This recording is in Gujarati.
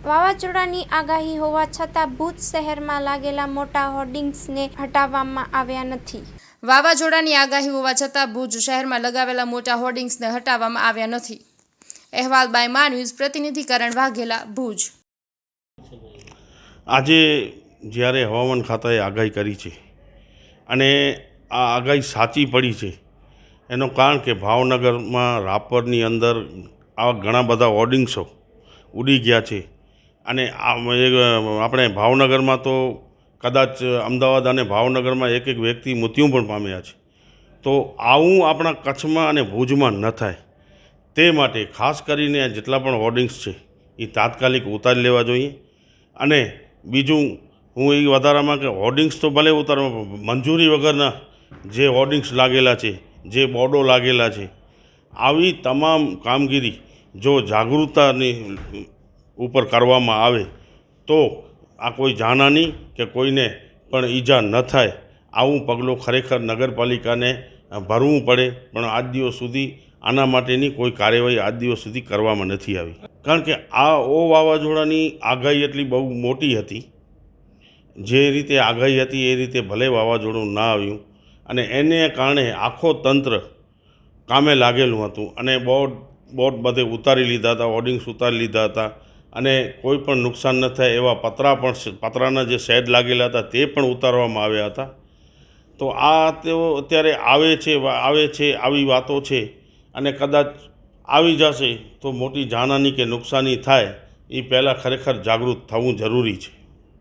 વાવાઝોડાની આગાહી હોવા છતાં ભુજ શહેરમાં લાગેલા મોટા હોર્ડિંગ્સને હટાવવામાં આવ્યા નથી। વાવાઝોડાની આગાહી હોવા છતાં ભુજ શહેરમાં લગાવેલા મોટા હોર્ડિંગ્સને હટાવવામાં આવ્યા નથી। અહેવાલ બાય મા ન્યૂઝ પ્રતિનિધિ કરણ વાઘેલા, ભુજ। આજે જ્યારે હવામાન ખાતાએ આગાહી કરી છે અને આ આગાહી સાચી પડી છે, એનું કારણ કે ભાવનગરમાં રાપરની અંદર આવા ઘણા બધા હોર્ડિંગ્સો ઉડી ગયા છે અને આપણે ભાવનગરમાં તો કદાચ અમદાવાદ અને ભાવનગરમાં એક વ્યક્તિ મૃત્યુ પણ પામ્યા છે। તો આવું આપણા કચ્છમાં અને ભુજમાં ન થાય તે માટે ખાસ કરીને જેટલા પણ હોર્ડિંગ્સ છે એ તાત્કાલિક ઉતારી લેવા જોઈએ। અને બીજું હું એ વધારામાં કે હોર્ડિંગ્સ તો ભલે ઉતારવા, મંજૂરી વગરના જે હોર્ડિંગ્સ લાગેલા છે, જે બોર્ડો લાગેલા છે, આવી તમામ કામગીરી જો જાગૃતતાની ઉપર કરવામાં આવે તો આ કોઈ જાનહાનિ કે કોઈને પણ ઈજા ન થાય આવું પગલું ખરેખર નગરપાલિકાને ભરવું પડે, પણ આજ દિવસ સુધી આના માટેની કોઈ કાર્યવાહી આજ દિવસ સુધી કરવામાં નથી આવી। કારણ કે આ વાવાઝોડાની આગાહી એટલી બહુ મોટી હતી, જે રીતે આગાહી હતી એ રીતે ભલે વાવાઝોડું ના આવ્યું અને એને કારણે આખો તંત્ર કામે લાગેલું હતું અને બોર્ડ બધે ઉતારી લીધા હતા, હોર્ડિંગ્સ ઉતારી લીધા હતા અને કોઈ પણ નુકસાન ન થાય એવા પતરાના જે શેડ લાગેલા હતા તે પણ ઉતારવામાં આવ્યા હતા। તો આ તેઓ અત્યારે આવે છે આવી વાતો છે અને કદાચ આવી જશે તો મોટી જાનહાનિ કે નુકસાની થાય એ પહેલાં ખરેખર જાગૃત થવું જરૂરી છે।